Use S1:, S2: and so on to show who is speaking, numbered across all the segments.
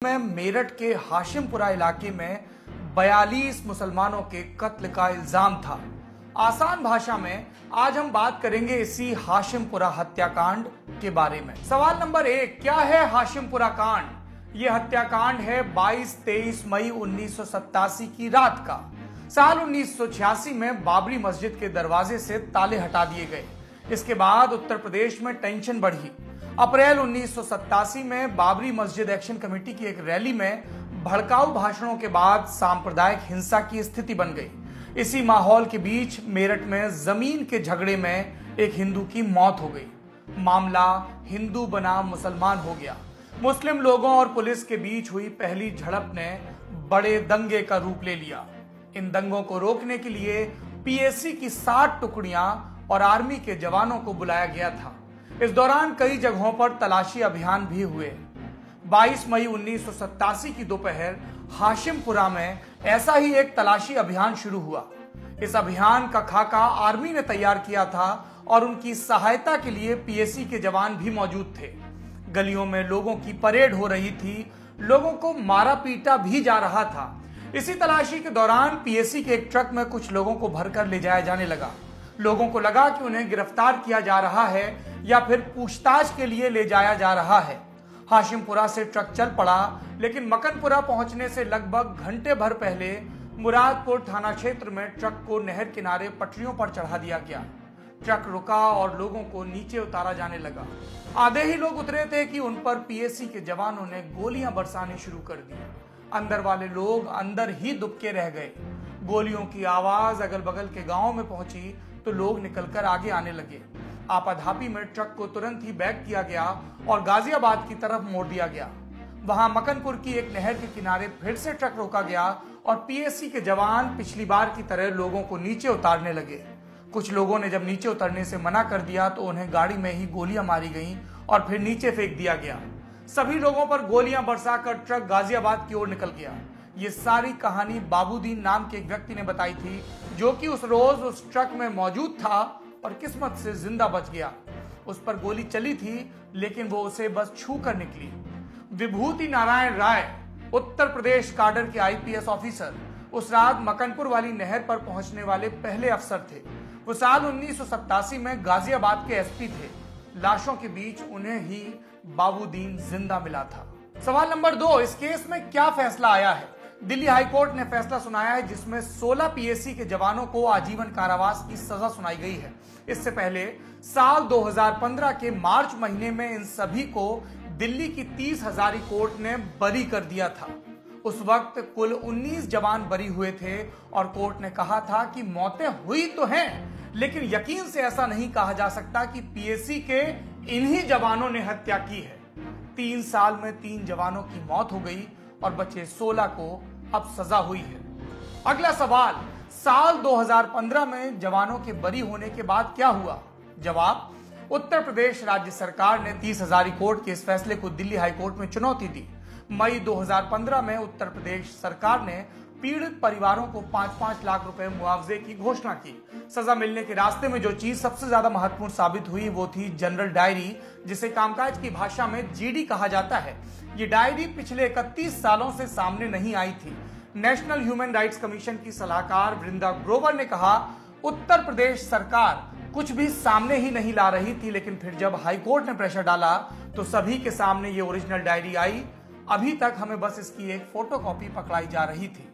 S1: में मेरठ के हाशिमपुरा इलाके में 42 मुसलमानों के कत्ल का इल्जाम था। आसान भाषा में आज हम बात करेंगे इसी हाशिमपुरा हत्याकांड के बारे में। सवाल नंबर 1, क्या है हाशिमपुरा कांड? यह हत्याकांड है 22-23 मई 1987 की रात का। साल 1986 में बाबरी मस्जिद के दरवाजे से ताले हटा दिए गए। इसके बाद उत्तर प्रदेश में टेंशन बढ़ी। अप्रैल 1987 में बाबरी मस्जिद एक्शन कमेटी की एक रैली में भड़काऊ भाषणों के बाद सांप्रदायिक हिंसा की स्थिति बन गई। इसी माहौल के बीच मेरठ में जमीन के झगड़े में एक हिंदू की मौत हो गई। मामला हिंदू बना मुसलमान हो गया। मुस्लिम लोगों और पुलिस के बीच हुई पहली झड़प ने बड़े दंगे का रूप ले लिया। इन दंगों को रोकने के लिए पीएसी की 60 टुकड़ियां और आर्मी के जवानों को बुलाया गया था। इस दौरान कई जगहों पर तलाशी अभियान भी हुए। 22 मई 1987 की दोपहर हाशिमपुरा में ऐसा ही एक तलाशी अभियान शुरू हुआ। इस अभियान का खाका आर्मी ने तैयार किया था और उनकी सहायता के लिए पीएसी के जवान भी मौजूद थे। गलियों में लोगों की परेड हो रही थी, लोगों को मारा पीटा भी जा रहा था। इसी तलाशी के दौरान पीएसी के एक ट्रक में कुछ लोगों को भरकर ले जाया जाने लगा। लोगों को लगा कि उन्हें गिरफ्तार किया जा रहा है या फिर पूछताछ के लिए ले जाया जा रहा है। हाशिमपुरा से ट्रक चल पड़ा, लेकिन मकनपुरा पहुंचने से लगभग घंटे भर पहले मुरादपुर थाना क्षेत्र में ट्रक को नहर किनारे पटरियों पर चढ़ा दिया गया। ट्रक रुका और लोगों को नीचे उतारा जाने लगा। आधे ही लोग उतरे थे कि उन पर पीएसी के जवानों ने गोलियां बरसानी शुरू कर दी। अंदर वाले लोग अंदर ही दुबके रह गए। गोलियों की आवाज अगल बगल के गांव में पहुंची तो लोग निकलकर आगे आने लगे। आपाधापी में ट्रक को तुरंत ही बैक किया गया और गाजियाबाद की तरफ मोड़ दिया गया। वहां मकनपुर की एक नहर के किनारे फिर से ट्रक रोका गया और पीएसी के जवान पिछली बार की तरह लोगों को नीचे उतारने लगे। कुछ लोगों ने जब नीचे उतरने से मना कर दिया तो उन्हें गाड़ी में ही गोलियां मारी गईं और फिर नीचे फेंक दिया गया। सभी लोगों पर गोलियां बरसाकर ट्रक गाजियाबाद की ओर निकल गया। ये सारी कहानी बाबूदीन नाम के एक व्यक्ति ने बताई थी, जो कि उस रोज उस ट्रक में मौजूद था और किस्मत से जिंदा बच गया। उस पर गोली चली थी, लेकिन वो उसे बस छू कर निकली। विभूति नारायण राय, उत्तर प्रदेश काडर के आईपीएस ऑफिसर, उस रात मकनपुर वाली नहर पर पहुंचने वाले पहले अफसर थे। वो साल 1987 में गाजियाबाद के एसपी थे। लाशों के बीच उन्हें ही बाबूदीन जिंदा मिला था। सवाल नंबर 2, इस केस में क्या फैसला आया है? दिल्ली हाईकोर्ट ने फैसला सुनाया है जिसमें 16 पीएसी के जवानों को आजीवन कारावास की सजा सुनाई गई है। इससे पहले साल 2015 के मार्च महीने में इन सभी को दिल्ली की 30 हजारी कोर्ट ने बरी कर दिया था। उस वक्त कुल 19 जवान बरी हुए थे और कोर्ट ने कहा था कि मौतें हुई तो हैं, लेकिन यकीन से ऐसा नहीं कहा जा सकता कि पीएसी के इन्हीं जवानों ने हत्या की है। 3 साल में 3 जवानों की मौत हो गई और बचे 16 को अब सजा हुई है। अगला सवाल, साल 2015 में जवानों के बरी होने के बाद क्या हुआ? जवाब, उत्तर प्रदेश राज्य सरकार ने 30 हजारी कोर्ट के इस फैसले को दिल्ली हाईकोर्ट में चुनौती दी। मई 2015 में उत्तर प्रदेश सरकार ने पीड़ित परिवारों को 5-5 लाख रुपए मुआवजे की घोषणा की। सजा मिलने के रास्ते में जो चीज सबसे ज्यादा महत्वपूर्ण साबित हुई वो थी जनरल डायरी, जिसे कामकाज की भाषा में जीडी कहा जाता है। ये डायरी पिछले 31 सालों से सामने नहीं आई थी। नेशनल ह्यूमन राइट्स कमीशन की सलाहकार वृंदा ग्रोवर ने कहा, उत्तर प्रदेश सरकार कुछ भी सामने ही नहीं ला रही थी, लेकिन फिर जब हाईकोर्ट ने प्रेशर डाला तो सभी के सामने ये ओरिजिनल डायरी आई। अभी तक हमें बस इसकी एक फोटोकॉपी पकड़ाई जा रही थी।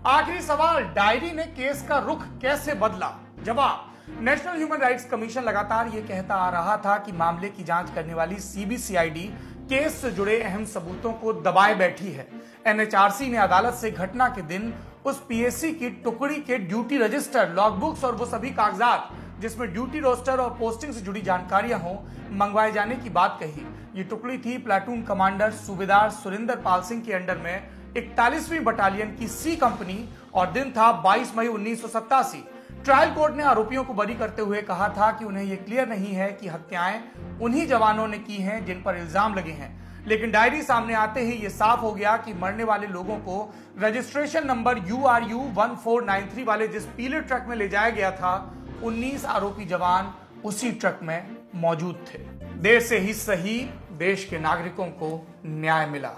S1: आखिरी सवाल, डायरी ने केस का रुख कैसे बदला? जवाब, नेशनल ह्यूमन राइट्स कमीशन लगातार ये कहता आ रहा था कि मामले की जांच करने वाली सीबीसीआईडी केस से जुड़े अहम सबूतों को दबाए बैठी है। एनएचआरसी ने अदालत से घटना के दिन उस पीएसी की टुकड़ी के ड्यूटी रजिस्टर, लॉगबुक्स और वो सभी कागजात जिसमें ड्यूटी रोस्टर और पोस्टिंग से जुड़ी जानकारियां हो, मंगवाए जाने की बात कही। ये टुकड़ी थी प्लाटून कमांडर सूबेदार सुरेंद्र पाल सिंह के अंडर में 41वीं बटालियन की सी कंपनी और दिन था 22 मई 1987। ट्रायल कोर्ट ने आरोपियों को बरी करते हुए कहा था कि उन्हें यह क्लियर नहीं है कि हत्याएं उन्हीं जवानों ने की हैं जिन पर इल्जाम लगे हैं। लेकिन डायरी सामने आते ही यह साफ हो गया कि मरने वाले लोगों को रजिस्ट्रेशन नंबर URU 1493 वाले जिस पीले ट्रक में ले जाया गया था, 19 आरोपी जवान उसी ट्रक में मौजूद थे। देर से ही सही, देश के नागरिकों को न्याय मिला।